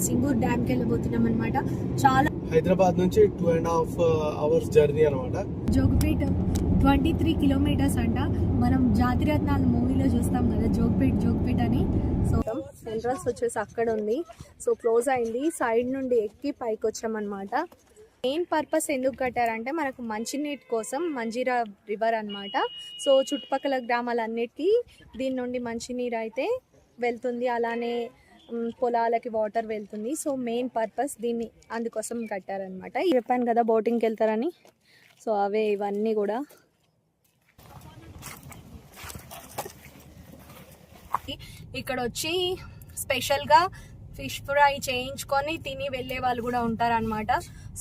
Singur dam కి వెళ్ళబోతున్నాం అనమాట. చాలా హైదరాబాద్ నుంచి 2.5 hours జర్నీ అనమాట. జోగిపేట్ 23 kilometers అంట. మనం జాతిరత్నాలు మూవీలో చూస్తాం కదా జోగిపేట్ అని. సో ఎంట్రన్స్ వచ్చేసి అక్కడ ఉంది. సో క్లోజ్ అయింది. సైడ్ నుండి ఎక్కి పైకి వచ్చామన్నమాట. మెయిన్ పర్పస్ ఎందుకు కట్టారంటే మనకు మంచినీటి కోసం మంజీరా రివర్ అన్నమాట. సో చుట్టుపక్కల గ్రామాలన్నిటికీ దీని నుండి మంచినీరు అయితే వెళ్తుంది, అలానే పొలాలకి వాటర్ వెళ్తుంది. సో మెయిన్ పర్పస్ దీన్ని అందుకోసం కట్టారనమాట. చెప్పాను కదా బోటింగ్కి వెళ్తారని. సో అవే ఇవన్నీ కూడా. ఇక్కడ వచ్చి స్పెషల్గా ఫిష్ ఫ్రై చేయించుకొని తిని వెళ్ళే వాళ్ళు కూడా ఉంటారనమాట.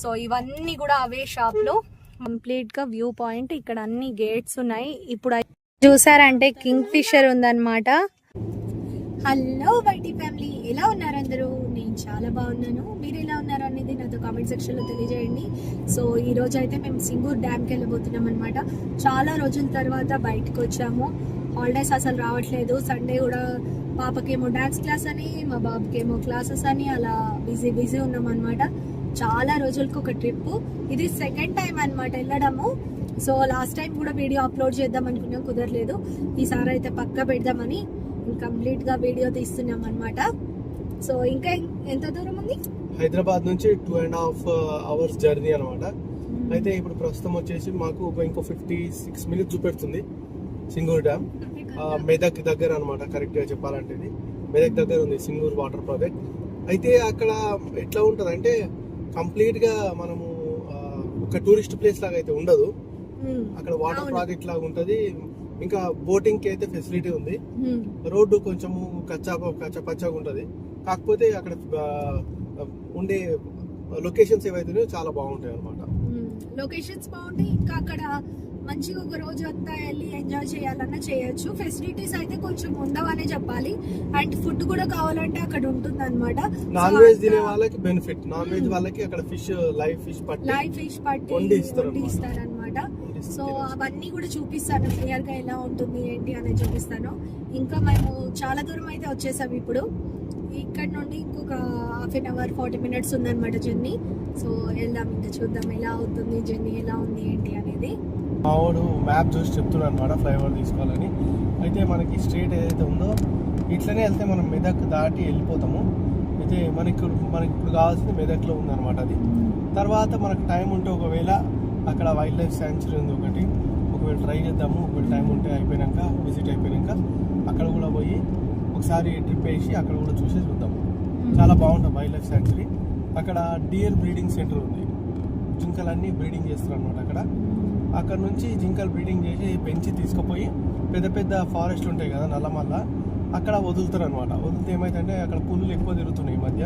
సో ఇవన్నీ కూడా అవే షాప్లో. కంప్లీట్గా వ్యూ పాయింట్. ఇక్కడ అన్ని గేట్స్ ఉన్నాయి. ఇప్పుడు చూసారంటే కింగ్ ఫిషర్ ఉందన్నమాట. హలో వైటీ ఫ్యామిలీ, ఎలా ఉన్నారు అందరూ? నేను చాలా బాగున్నాను. మీరు ఎలా ఉన్నారు అనేది నాతో కామెంట్ సెక్షన్లో తెలియజేయండి. సో ఈరోజు అయితే మేము సింగూర్ డ్యామ్కి వెళ్ళబోతున్నాం అనమాట. చాలా రోజుల తర్వాత బయటకు వచ్చాము. హాలిడేస్ అసలు రావట్లేదు. సండే కూడా పాపకేమో డ్యాన్స్ క్లాస్ అని, మా బాబుకేమో క్లాసెస్ అని, అలా బిజీ ఉన్నాం అనమాట. చాలా రోజులకు ఒక ట్రిప్. ఇది సెకండ్ టైం అనమాట వెళ్ళడము. సో లాస్ట్ టైం కూడా వీడియో అప్లోడ్ చేద్దాం అనుకున్నాం, కుదరలేదు. ఈసారి అయితే పక్కా పెడదామని కంప్లీట్ గా వీడియో తీస్తున్నాం అనమాట. సో ఇంకా ఎంత దూరం ఉంది? హైదరాబాద్ నుంచి 2.5 hours జర్నీ అనమాట. అయితే ఇప్పుడు ప్రస్తుతం వచ్చేసి మాకు ఇంకో 56 minutes చూపెడుతుంది సింగూర్ డ్యామ్. మెదక్ దగ్గర అనమాట. కరెక్ట్ గా చెప్పాలంటే ఇది మెదక్ దగ్గర ఉంది సింగూర్ వాటర్ ప్రాజెక్ట్. అయితే అక్కడ ఎట్లా ఉంటది అంటే కంప్లీట్ గా మనము ఒక టూరిస్ట్ ప్లేస్ లాగా అయితే ఉండదు. అక్కడ వాటర్ ప్రాజెక్ట్ లాగా ఉంటది. ఇంకా బోటింగ్ కి అయితే ఫెసిలిటీ ఉంది. రోడ్డు కొంచెము కచ్చపచ్చగా ఉంటది. కాకపోతే అక్కడ ఉండే లొకేషన్స్ ఏవైతే చాలా బాగుంటాయి అనమాట. లొకేషన్స్ బాగుంటాయి. ఇంకా అక్కడ మంచిగా ఒక రోజు అంతా వెళ్ళి ఎంజాయ్ చేయాలన్నా చేయొచ్చు. ఫెసిలిటీస్ అయితే కొంచెం ఉండవనే చెప్పాలి. అండ్ ఫుడ్ కూడా కావాలంటే అక్కడ ఉంటుంది అనమాట. నాన్ వెజ్ తినే వాళ్ళకి బెనిఫిట్, నాన్ వెజ్ వాళ్ళకి అక్కడ లైవ్ ఫిష్ పట్టి వండి ఇస్తారనమాట. సో అవన్నీ కూడా చూపిస్తాను క్లియర్ గా ఎలా ఉంటుంది ఏంటి అనేది చూపిస్తాను. ఇంకా మేము చాలా దూరం అయితే వచ్చేసాం. ఇప్పుడు ఇక్కడ నుండి ఇంకొక 1/2 hour 40 minutes ఉందన్నమాట జర్నీ. సో వెళ్దాం, ఇంకా చూద్దాం ఎలా అవుతుంది జర్నీ, ఎలా ఉంది ఏంటి అనేది. మావాడు మ్యాప్ చూసి చెప్తున్నాడు అనమాట ఫ్లైఓవర్ తీసుకోవాలని. అయితే మనకి స్ట్రేట్ ఏదైతే ఉందో ఇట్లనే వెళ్తే మనం మెదక్ దాటి వెళ్ళిపోతాము. అయితే మనకి ఇప్పుడు కావాల్సింది మెదక్లో ఉందన్నమాట. అది తర్వాత మనకు టైం ఉంటే ఒకవేళ అక్కడ వైల్డ్ లైఫ్ శాంచురీ ఉంది ఒకటి, ఒకవేళ ట్రై చేద్దాము. ఒకవేళ టైం ఉంటే విజిట్ అయిపోయాక అక్కడ కూడా పోయి ఒకసారి ట్రిప్ వేసి అక్కడ కూడా చూసేసి వద్దాము. చాలా బాగుంటుంది వైల్డ్ లైఫ్ శాంచురీ. అక్కడ డియర్ బ్రీడింగ్ సెంటర్ ఉంది. జింకలన్నీ బ్రీడింగ్ చేస్తారు అనమాట. అక్కడ నుంచి జింకలు బ్రీడింగ్ చేసి పెంచి తీసుకుపోయి పెద్ద ఫారెస్ట్ ఉంటాయి కదా నల్లమల్ల, అక్కడ వదులుతారు అనమాట. వదిలితే ఏమైతే అక్కడ పులులు ఎక్కువ తిరుగుతున్నాయి ఈ మధ్య.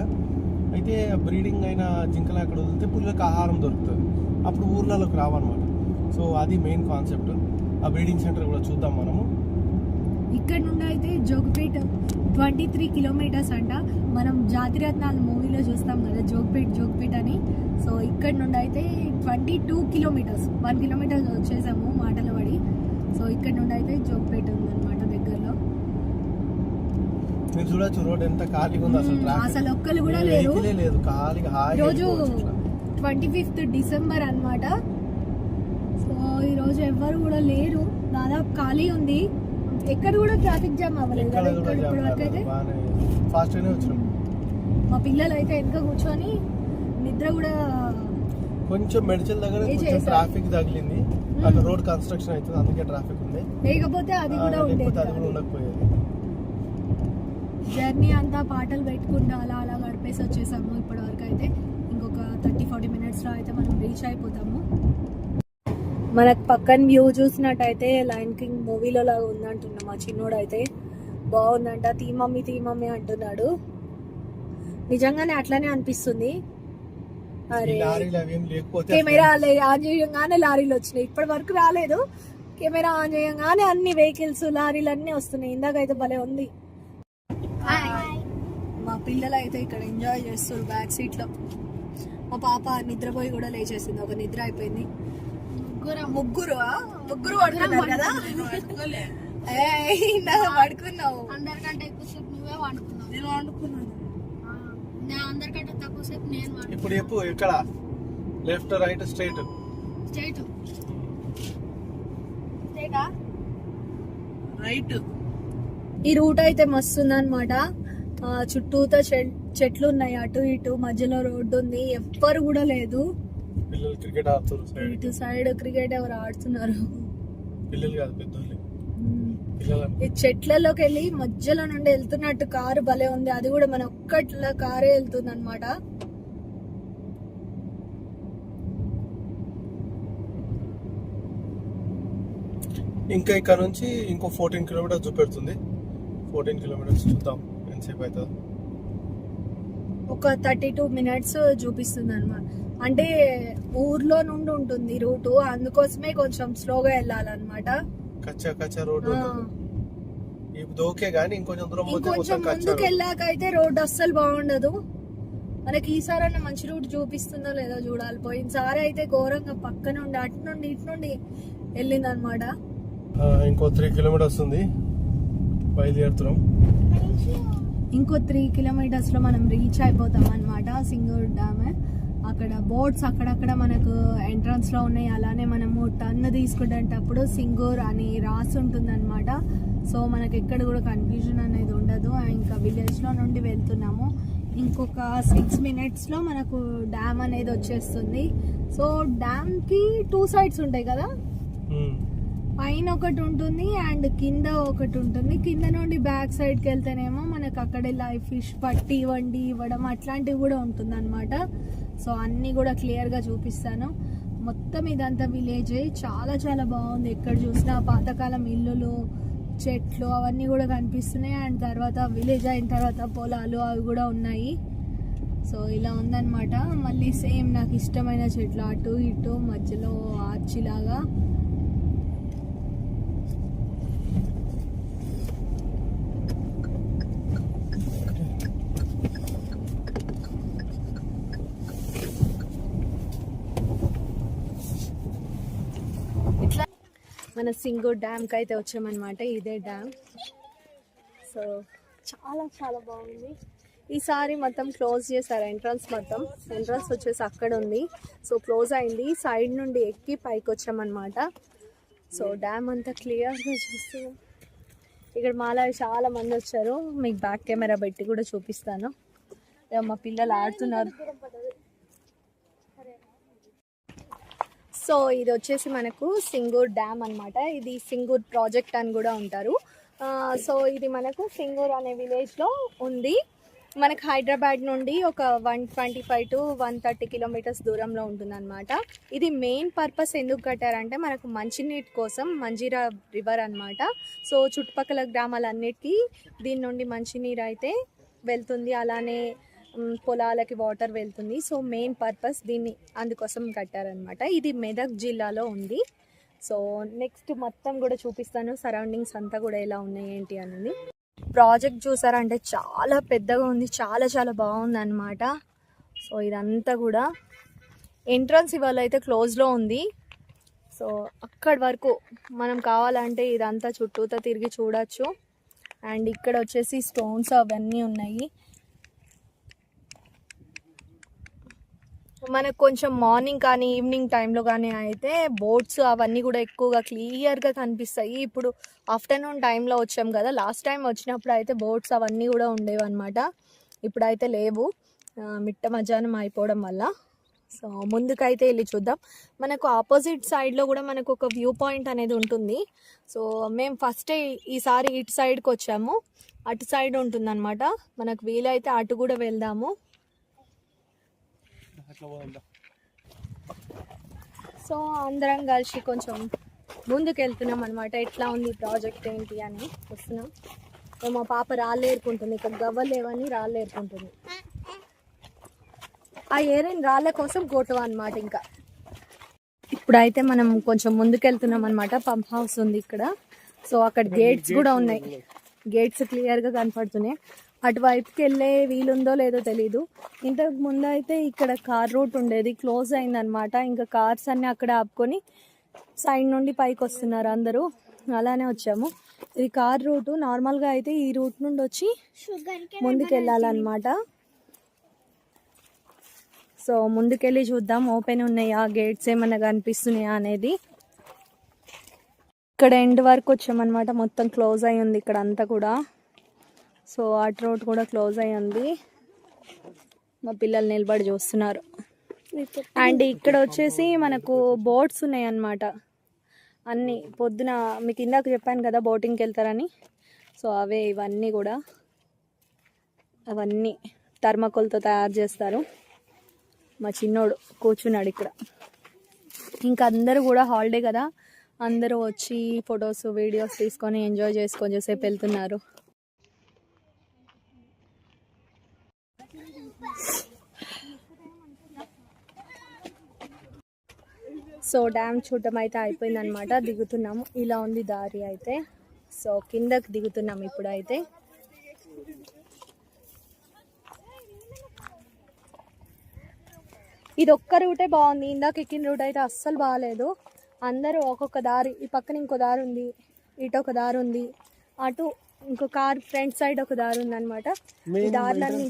అయితే బ్రీడింగ్ అయిన జింకలు అక్కడ వదిలితే పులులకు ఆహారం దొరుకుతుంది. అప్పుడు ఊర్లలోకి రావన్నమాట. సో అది మెయిన్ కాన్సెప్ట్. ఆ బ్రీడింగ్ సెంటర్ కూడా చూద్దాం మనము. ఇక్కడ నుండి అయితే జోగిపేట్ 23 kilometers అంట. మనం జాతిరత్నాలు మూవీలో చూస్తాం కదా జోగిపేట్ అని. సో ఇక్కడ నుండి అయితే 22 kilometers, 1 kilometer వచ్చేసాము మాటలు పడి. సో ఇక్కడ నుండి అయితే జోగిపేట ఉందన్నమాట దగ్గరలో. మీరు చూడొచ్చు రోడ్ ఎంత ఖాళీగా ఉంది. అసలు ఒక్కరు కూడా లేరు. ఈరోజు 25th December అన్నమాట. సో ఈరోజు ఎవరు కూడా లేరు, దాదాపు ఖాళీ ఉంది. ఎక్కడ కూడా ట్రాఫిక్ జామ్ అవ్వలేదు కదా ఇప్పటి వరకు అయితే. మా పిల్లలు అయితే వెనక కూర్చొని నిద్ర కూడా కొంచెం మెడిచల్ దగ్గర ట్రాఫిక్ తగిలింది. అక్కడ రోడ్ కన్స్ట్రక్షన్ అవుతుంది, అందుకే ట్రాఫిక్ ఉంది. లేకపోతే అది కూడా ఉండకపోయేది. జర్నీ అంతా పాటలు పెట్టుకుంటూ అలా గడిపేసి వచ్చేసాము. ఇప్పటి వరకు అయితే ఇంకొక 30-40 minutes లో అయితే మనం రీచ్ అయిపోతాము. మనకు పక్కన వ్యూ చూసినట్టయితే లయన్ కింగ్ మూవీలో లాగా ఉందంటున్నా. మా చిన్నోడు అయితే బాగుందంట. తీ మమ్మీ అంటున్నాడు. నిజంగానే అట్లానే అనిపిస్తుంది. అరే కెమెరా ఆన్ చేయగానే లారీలు వచ్చినాయి. ఇప్పటి వరకు రాలేదు. కెమెరా ఆన్ చేయగానే అన్ని వెహికల్స్ లారీలు అన్ని వస్తున్నాయి. ఇందాకైతే భలే ఉంది. మా పిల్లలు అయితే ఇక్కడ ఎంజాయ్ చేస్తారు బ్యాక్ సీట్ లో. మా పాప నిద్రపోయి కూడా లేచేసింది. ఒక నిద్ర అయిపోయింది. ముగ్గురు పడుకున్నారు కదా. పడుకున్నావు. అందరికంటే ఎక్కువసేపు నువ్వే వండుకున్నావు. నేను వండుకున్నాను. అందరికంటే తక్కువ సేపు నేను ఇప్పుడు చెప్పు ఇక్కడ లెఫ్ట్ రైట్ స్ట్రైట్ రైట్. ఈ రూట్ అయితే మస్తు ఉందన్నమాట. చుట్టూతో చెట్లు ఉన్నాయి, అటు ఇటు మధ్యలో రోడ్డు ఉంది, ఎవ్వరు కూడా లేదు. పిల్లలు క్రికెట్ ఆడుతున్నారు. ఇటు సైడ్ క్రికెట్ ఎవరు ఆడుతున్నారు, పిల్లలు కాదు పెద్దోళ్ళు. ఈ చెట్లలోకి వెళ్ళి మధ్యలో నుండి వెళ్తున్నట్టు కారు భలే ఉంది. అది కూడా మన ఒక్కట్లా కారే వెళ్తుంది అనమాట. ఇంకా ఇక్కడ నుంచి ఇంకో 14 కిలోమీటర్స్ చూపెడుతుంది. 14 కిలోమీటర్స్ చూద్దాం ఎంతసేపు అవుతుంది. ఒక 32 మినిట్స్ చూపిస్తుంది అనమాట. అంటే ఊర్లో నుండి ఉంటుంది రూటు, అందుకోసమే కొంచెం స్లోగా వెళ్ళాలన్నమాట. కచ్చా రోడ్డు ఇప్పుడు ఓకే గానీ ఇంకొంచెం దూరం ఇంకొంచెం ముందుకు వెళ్ళాక అయితే రోడ్డు అస్సలు బాగుండదు. మనకి ఈసారైనా మంచి రూట్ చూపిస్తుందో లేదో చూడాలి. పోయినసారి అయితే ఘోరంగా పక్క నుండి అటు నుండి ఇటు నుండి వెళ్ళింది అనమాట. ఇంకో 3 కిలోమీటర్స్ ఉంది, బయలుదేరుతున్నాం. ఇంకో 3 కిలోమీటర్స్ లో మనం రీచ్ అయిపోతాం అనమాట సింగూర్ డ్యామ్. అక్కడ బోట్స్ అక్కడక్కడ మనకు ఎంట్రన్స్ లో ఉన్నాయి. అలానే మనము టర్న్ తీసుకునేటప్పుడు సింగూర్ అని రాసి ఉంటుంది అనమాట. సో మనకి ఎక్కడ కూడా కన్ఫ్యూజన్ అనేది ఉండదు. ఇంకా విలేజ్ లో నుండి వెళ్తున్నాము. ఇంకొక 6 మినిట్స్ లో మనకు డ్యామ్ అనేది వచ్చేస్తుంది. సో డ్యామ్ కి 2 సైడ్స్ ఉంటాయి కదా, పైన ఒకటి ఉంటుంది అండ్ కింద ఒకటి ఉంటుంది. కింద నుండి బ్యాక్ సైడ్కి వెళ్తేనేమో మనకు అక్కడే లైవ్ ఫిష్ పట్టి వండి ఇవ్వడం అట్లాంటివి కూడా ఉంటుంది అనమాట. సో అన్నీ కూడా క్లియర్గా చూపిస్తాను. మొత్తం ఇదంతా విలేజే, చాలా చాలా బాగుంది. ఎక్కడ చూసినా పాతకాలం ఇల్లులు, చెట్లు అవన్నీ కూడా కనిపిస్తున్నాయి. అండ్ తర్వాత విలేజ్ అయిన తర్వాత పొలాలు అవి కూడా ఉన్నాయి. సో ఇలా ఉందన్నమాట. మళ్ళీ సేమ్ నాకు ఇష్టమైన చెట్లు అటు ఇటు మధ్యలో ఆర్చిలాగా. మన సింగూర్ డ్యామ్కి అయితే వచ్చామన్నమాట. ఇదే డ్యామ్. సో చాలా చాలా బాగుంది. ఈసారి మొత్తం క్లోజ్ చేశారు ఎంట్రన్స్. ఎంట్రన్స్ వచ్చేసి అక్కడ ఉంది. సో క్లోజ్ అయింది. సైడ్ నుండి ఎక్కి పైకి వచ్చామన్నమాట. సో డ్యామ్ అంతా క్లియర్గా చూస్తూ ఇక్కడ మాలా చాలా మంది వచ్చారు. మీకు బ్యాక్ కెమెరా పెట్టి కూడా చూపిస్తాను. మా పిల్లలు ఆడుతున్నారు. సో ఇది వచ్చేసి మనకు సింగూర్ డ్యామ్ అనమాట. ఇది సింగూర్ ప్రాజెక్ట్ అని కూడా ఉంటారు. సో ఇది మనకు సింగూర్ అనే విలేజ్లో ఉంది. మనకు హైదరాబాద్ నుండి ఒక 125 to 130 కిలోమీటర్స్ దూరంలో ఉంటుందన్నమాట. ఇది మెయిన్ పర్పస్ ఎందుకు కట్టారంటే మనకు మంచినీటి కోసం, మంజీరా రివర్ అనమాట. సో చుట్టుపక్కల గ్రామాలన్నిటికీ దీని నుండి మంచినీరు అయితే వెళ్తుంది. అలానే పొలాలకి వాటర్ వెళ్తుంది. సో మెయిన్ పర్పస్ దీన్ని అందుకోసం కట్టారనమాట. ఇది మెదక్ జిల్లాలో ఉంది. సో నెక్స్ట్ మొత్తం కూడా చూపిస్తాను, సరౌండింగ్స్ అంతా కూడా ఎలా ఉన్నాయి ఏంటి అనేది. ప్రాజెక్ట్ చూసారంటే చాలా పెద్దగా ఉంది, చాలా చాలా బాగుంది అనమాట. సో ఇదంతా కూడా ఎంట్రన్స్ ఇవాళ అయితే క్లోజ్లో ఉంది. సో అక్కడి వరకు మనం కావాలంటే ఇదంతా చుట్టూతో తిరిగి చూడొచ్చు. అండ్ ఇక్కడ వచ్చేసి స్టోన్స్ అవన్నీ ఉన్నాయి. మనకు కొంచెం మార్నింగ్ కానీ ఈవినింగ్ టైంలో కానీ అయితే బోట్స్ అవన్నీ కూడా ఎక్కువగా క్లియర్గా కనిపిస్తాయి. ఇప్పుడు ఆఫ్టర్నూన్ టైంలో వచ్చాం కదా, లాస్ట్ టైం వచ్చినప్పుడు అయితే బోట్స్ అవన్నీ కూడా ఉండేవి అనమాట. ఇప్పుడైతే లేవు, మిట్ట మధ్యాహ్నం అయిపోవడం వల్ల. సో ముందుకైతే వెళ్ళి చూద్దాం. మనకు ఆపోజిట్ సైడ్లో కూడా మనకు ఒక వ్యూ పాయింట్ అనేది ఉంటుంది. సో మేము ఫస్టే ఈసారి ఇటు సైడ్కి వచ్చాము, అటు సైడ్ ఉంటుందన్నమాట. మనకు వీలైతే అటు కూడా వెళ్దాము. సో అందరం కలిసి కొంచెం ముందుకు వెళ్తున్నాం అనమాట. ఎట్లా ఉంది ప్రాజెక్ట్ ఏంటి అని వస్తున్నాం. మా పాప రాళ్ళు ఏరుకుంటుంది, ఇక్కడ గవ్వలేవని రాళ్ళు ఏరుకుంటుంది. ఆ ఏరైన రాళ్ళ కోసం గోటువా అనమాట. ఇంకా ఇప్పుడైతే మనం కొంచెం ముందుకు వెళ్తున్నాం అనమాట. పంప్ హౌస్ ఉంది ఇక్కడ. సో అక్కడ గేట్స్ కూడా ఉన్నాయి, గేట్స్ క్లియర్గా కనపడుతున్నాయి. అటువైపుకి వెళ్ళే వీలుందో లేదో తెలీదు. ఇంతకు ముందు అయితే ఇక్కడ కార్ రూట్ ఉండేది, క్లోజ్ అయిందనమాట. ఇంకా కార్స్ అన్నీ అక్కడ ఆపుకొని సైడ్ నుండి పైకి వస్తున్నారు అందరూ. అలానే వచ్చాము. ఇది కార్ రూటు. నార్మల్గా అయితే ఈ రూట్ నుండి వచ్చి ముందుకు వెళ్ళాలన్నమాట. సో ముందుకెళ్ళి చూద్దాం ఓపెన్ ఉన్నాయా, గేట్స్ ఏమన్నా కనిపిస్తున్నాయా అనేది. ఇక్కడ ఎండ్ వరకు వచ్చామన్నమాట, మొత్తం క్లోజ్ అయి ఉంది ఇక్కడ అంతా కూడా. సో అటు రోడ్ కూడా క్లోజ్ అయి ఉంది. మా పిల్లలు నిలబడి చూస్తున్నారు. అండ్ ఇక్కడ వచ్చేసి మనకు బోట్స్ ఉన్నాయి అన్నమాట అన్నీ. పొద్దున మీకు ఇందాక చెప్పాను కదా బోటింగ్కి వెళ్తారని, సో అవే ఇవన్నీ కూడా. అవన్నీ థర్మాకోల్తో తయారు చేస్తారు. మా చిన్నోడు కూర్చున్నాడు ఇక్కడ. ఇంకా అందరూ కూడా హాలిడే కదా, అందరూ వచ్చి ఫొటోస్ వీడియోస్ తీసుకొని ఎంజాయ్ చేసుకొని సేపు వెళ్తున్నారు. సో డ్యామ్ చూడటం అయితే అయిపోయింది అనమాట. దిగుతున్నాము, ఇలా ఉంది దారి అయితే. సో కిందకి దిగుతున్నాం ఇప్పుడైతే. ఇది ఒక్క రూటే బాగుంది, ఇందాక ఎక్కిన రూట్ అయితే అస్సలు బాగాలేదు. అందరూ ఒక్కొక్క దారి, ఈ పక్కన ఇంకో దారి ఉంది, ఇటు ఒక దారి ఉంది, అటు ఇంకో కార్ ఫ్రంట్ సైడ్ ఒక దారి ఉంది అనమాట. ఈ దారులన్నీ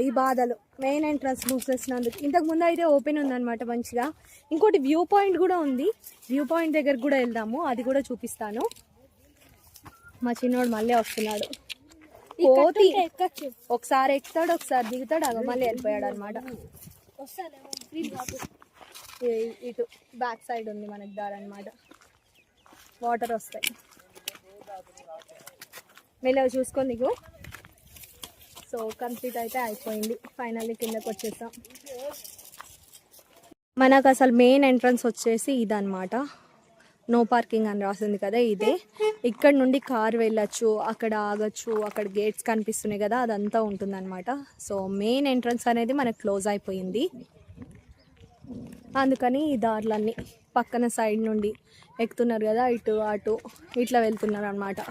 ఈ బాధలు మెయిన్ ఎంట్రన్స్ మూసేసినందుకు. ఇంతకు ముందు అయితే ఓపెన్ ఉందన్నమాట మంచిగా. ఇంకోటి వ్యూ పాయింట్ కూడా ఉంది, వ్యూ పాయింట్ దగ్గరకు కూడా వెళ్దాము, అది కూడా చూపిస్తాను. మా చిన్నోడు మళ్ళీ వస్తున్నాడు. కోతి ఒకసారి ఎక్కుతాడు, ఒకసారి దిగుతాడు, అగ మళ్ళీ వెళ్ళిపోయాడు అనమాట. ఇటు బ్యాక్ సైడ్ ఉంది మనకి దారి అనమాట, వాటర్ వస్తాయి. మెల్లగా చూసుకొని దిగు. సో కంప్లీట్ అయితే అయిపోయింది, ఫైనల్లీ కిందకి వచ్చేసాం. మనకు అసలు మెయిన్ ఎంట్రన్స్ వచ్చేసి ఇదన్నమాట. నో పార్కింగ్ అని రాసింది కదా, ఇదే. ఇక్కడ నుండి కార్ వెళ్ళచ్చు, అక్కడ ఆగచ్చు, అక్కడ గేట్స్ కనిపిస్తున్నాయి కదా, అదంతా ఉంటుందన్నమాట. సో మెయిన్ ఎంట్రన్స్ అనేది మనకు క్లోజ్ అయిపోయింది, అందుకని ఈ దారులన్నీ పక్కన సైడ్ నుండి ఎక్కుతున్నారు కదా, ఇటు అటు ఇట్లా వెళ్తున్నారు అన్నమాట.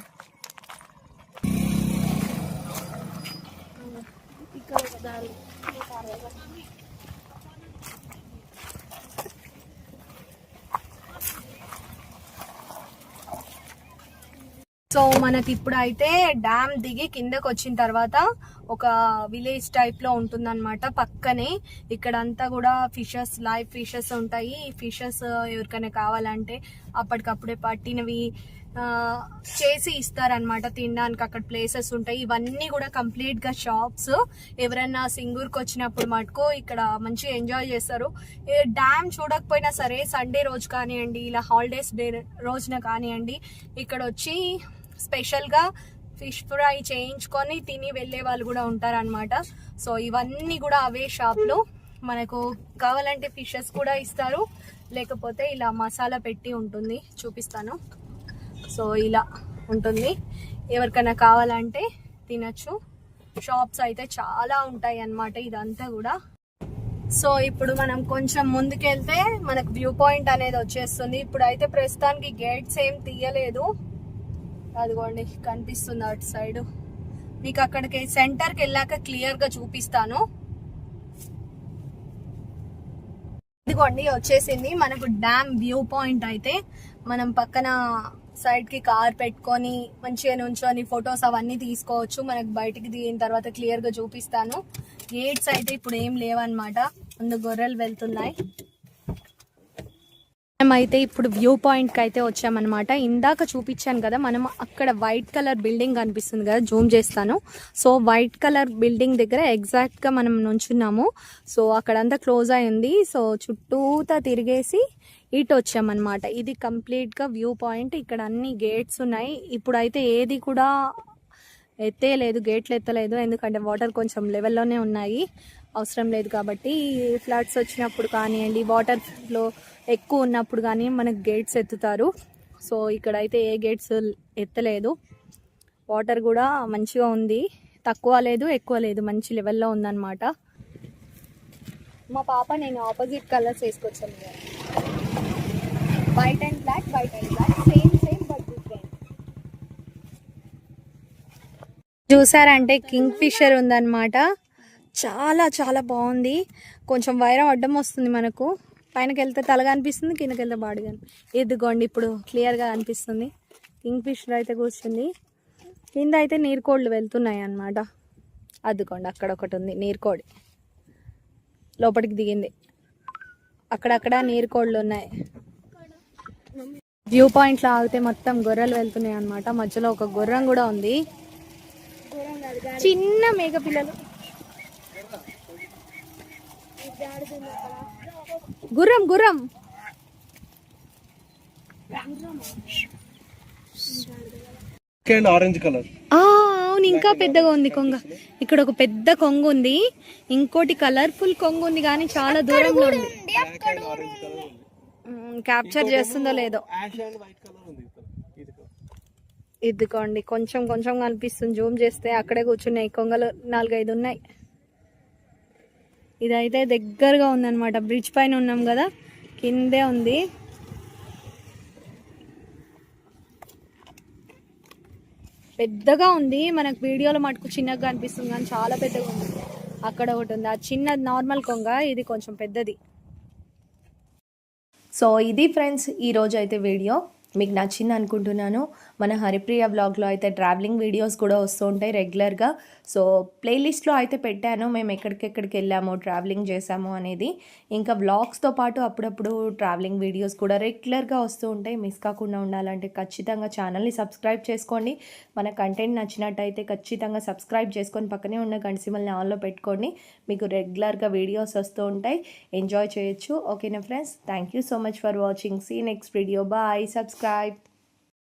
సో మనకి ఇప్పుడు అయితే డ్యామ్ దిగి కిందకి వచ్చిన తర్వాత ఒక విలేజ్ టైప్ లో ఉంటుందన్నమాట పక్కనే. ఇక్కడంతా కూడా ఫిషెస్, లైవ్ ఫిషెస్ ఉంటాయి. ఈ ఫిషెస్ ఎవరికైనా కావాలంటే అప్పటికప్పుడే పట్టినవి చేసి ఇస్తారనమాట తినడానికి. అక్కడ ప్లేసెస్ ఉంటాయి, ఇవన్నీ కూడా కంప్లీట్ గా షాప్స్. ఎవరైనా సింగూర్కి వచ్చినప్పుడు మటుకు ఇక్కడ మంచిగా ఎంజాయ్ చేస్తారు. డ్యామ్ చూడకపోయినా సరే సండే రోజు కానివ్వండి, ఇలా హాలిడేస్ డే రోజున కానివ్వండి, ఇక్కడ వచ్చి స్పెషల్గా ఫిష్ ఫ్రై చేయించుకొని తిని వెళ్ళే వాళ్ళు కూడా ఉంటారనమాట. సో ఇవన్నీ కూడా అవే షాప్లో మనకు కావాలంటే ఫిషెస్ కూడా ఇస్తారు, లేకపోతే ఇలా మసాలా పెట్టి ఉంటుంది, చూపిస్తాను. సో ఇలా ఉంటుంది, ఎవరికైనా కావాలంటే తినచ్చు. షాప్స్ అయితే చాలా ఉంటాయి అన్నమాట ఇదంతా కూడా. సో ఇప్పుడు మనం కొంచెం ముందుకెళ్తే మనకు వ్యూ పాయింట్ అనేది వచ్చేస్తుంది. ఇప్పుడైతే ప్రస్తుతానికి గేట్స్ ఏం తీయలేదు, అదిగోండి కనిపిస్తుంది అటు సైడ్. మీకు అక్కడికి సెంటర్కి వెళ్ళాక క్లియర్ గా చూపిస్తాను. ఇదిగోండి వచ్చేసింది మనకు డ్యామ్ వ్యూ పాయింట్. అయితే మనం పక్కన సైడ్ కి కార్ పెట్టుకొని మంచిగా నుంచొని ఫొటోస్ అవన్నీ తీసుకోవచ్చు. మనకు బయటికి దిగిన తర్వాత క్లియర్ గా చూపిస్తాను. గేట్స్ అయితే ఇప్పుడు ఏం లేవన్నమాట, ముందు గొర్రెలు వెళ్తున్నాయి. మనమైతే ఇప్పుడు వ్యూ పాయింట్ కి అయితే వచ్చామన్నమాట. ఇందాక చూపించాను కదా, మనం అక్కడ వైట్ కలర్ బిల్డింగ్ కనిపిస్తుంది కదా, జూమ్ చేస్తాను. సో వైట్ కలర్ బిల్డింగ్ దగ్గర ఎగ్జాక్ట్ గా మనం నుంచున్నాము. సో అక్కడంతా క్లోజ్ అయింది. సో చుట్టూతా తిరిగేసి ఇటు వచ్చామన్నమాట. ఇది కంప్లీట్ గా వ్యూ పాయింట్. ఇక్కడ అన్ని గేట్స్ ఉన్నాయి. ఇప్పుడైతే ఏది కూడా ఎత్తేయలేదు, గేట్లు ఎత్తలేదు, ఎందుకంటే వాటర్ కొంచెం లెవెల్లోనే ఉన్నాయి, అవసరం లేదు కాబట్టి. ఫ్లడ్స్ వచ్చినప్పుడు కానివ్వండి, వాటర్ ఫ్లో ఎక్కువ ఉన్నప్పుడు కానీ మనకు గేట్స్ ఎత్తుతారు. సో ఇక్కడైతే ఏ గేట్స్ ఎత్తలేదు. వాటర్ కూడా మంచిగా ఉంది, తక్కువ లేదు ఎక్కువ లేదు, మంచి లెవెల్లో ఉందన్నమాట. మా పాప నేను ఆపోజిట్ కలర్స్ వేసుకొచ్చాను, white and black, white and black, same same but different. చూసారంటే కింగ్ ఫిషర్ ఉందన్నమాట, చాలా చాలా బాగుంది. కొంచెం వైరం అడ్డం వస్తుంది మనకు, పైనకి వెళ్తే తలగా అనిపిస్తుంది, కిందకి వెళ్తే బాడీగా. ఇదిగోండి ఇప్పుడు క్లియర్గా అనిపిస్తుంది. కింగ్ ఫిషర్ అయితే కూర్చుంది. కింద అయితే నీరుకోళ్ళు వెళ్తున్నాయి అన్నమాట. అదిగోండి అక్కడ ఒకటి ఉంది నీరుకోడి. లోపలికి దిగింది. అక్కడక్కడ నీరు కోళ్ళు ఉన్నాయి. వ్యూ పాయింట్లో ఆగితే మొత్తం గొర్రెలు వెళ్తున్నాయి అన్నమాట. మధ్యలో ఒక గుర్రం కూడా ఉంది. చిన్న మేక పిల్లలు. గుర్రం గుర్రం ఆరెంజ్ కలర్. అవును, ఇంకా పెద్దగా ఉంది కొంగ. ఇక్కడ ఒక పెద్ద కొంగ ఉంది, ఇంకోటి కలర్ఫుల్ కొంగ ఉంది, కానీ చాలా దూరంలో ఉంది. క్యాప్చర్ చేస్తుందో లేదో. ఇదిగోండి కొంచెం కొంచెం కనిపిస్తుంది. జూమ్ చేస్తే అక్కడే కూర్చున్నాయి కొంగలు, 4-5 ఉన్నాయి. ఇదైతే దగ్గరగా ఉందన్నమాట. బ్రిడ్జ్ పైన ఉన్నాం కదా, కిందే ఉంది. పెద్దగా ఉంది. మనకు వీడియోలో మటుకు చిన్నగా కనిపిస్తుంది, కానీ చాలా పెద్దగా ఉంది. అక్కడ ఒకటి ఉంది, ఆ చిన్న నార్మల్ కొంగ, ఇది కొంచెం పెద్దది. సో ఇది ఫ్రెండ్స్ ఈరోజు అయితే వీడియో మీకు నచ్చింది అనుకుంటున్నాను. మన హరిప్రియ వ్లాగ్లో అయితే ట్రావెలింగ్ వీడియోస్ కూడా వస్తూ ఉంటాయి రెగ్యులర్గా. సో ప్లేలిస్ట్లో అయితే పెట్టాను మేము ఎక్కడికెక్కడికి వెళ్ళాము, ట్రావెలింగ్ చేసాము అనేది. ఇంకా వ్లాగ్స్తో పాటు అప్పుడప్పుడు ట్రావెలింగ్ వీడియోస్ కూడా రెగ్యులర్గా వస్తూ ఉంటాయి. మిస్ కాకుండా ఉండాలంటే ఖచ్చితంగా ఛానల్ని సబ్స్క్రైబ్ చేసుకోండి. మన కంటెంట్ నచ్చినట్టయితే ఖచ్చితంగా సబ్స్క్రైబ్ చేసుకొని పక్కనే ఉన్న గంట సింబల్ని ఆన్లో పెట్టుకోండి. మీకు రెగ్యులర్గా వీడియోస్ వస్తూ ఉంటాయి, ఎంజాయ్ చేయొచ్చు. ఓకేనా friends, thank you so much for watching. See next video. Bye. Subscribe.